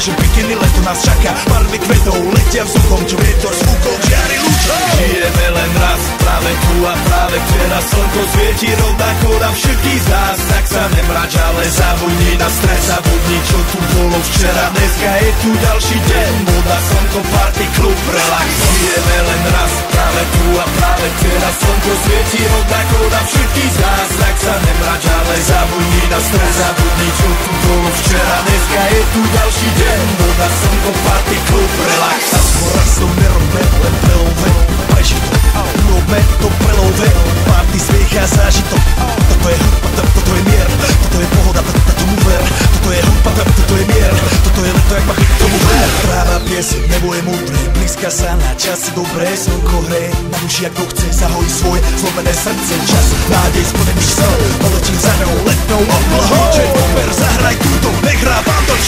Že bikiny leto nás čaká, barvy kvetov letia vzduchom, čo vietor s fúkou žiari lúčov. Žijeme len raz, práve tu a práve včera slnko svieti rovnako nám všetkých z nás. Tak sa nemrač, ale zabudni na stres, zabudni, čo tu bolo včera. Dneska je tu ďalší deň, voda, slnko, party, klub, relax. Žijeme len raz, práve tu a práve včera slnko svieti rovnako nám všetkých z nás. Tak sa nemrač, ale zabudni na stres, zabudni, čo tu bolo včera. Dneska je tu ďalší deň, voda, slnko, party, klub, relax. A skôr som nerobme, len prelove, prežiť to, urobme to prelove. Party, smiech a zážitok, toto je hudba, toto je mier, toto je pohoda, tomu ver. Toto je hudba, toto je mier, toto je leto, jak ma chyť, tomu ver. Práva pieseň, nebo je múdre, blízka sa na časy dobré. Slnko hreje na duši, ako chce, zahojí svoje zlomené srdce. Čas, nádej, spodený sen, poletím za ňou letnou oblohou. Čo je pomer, zahraj túto, nehrá vám to.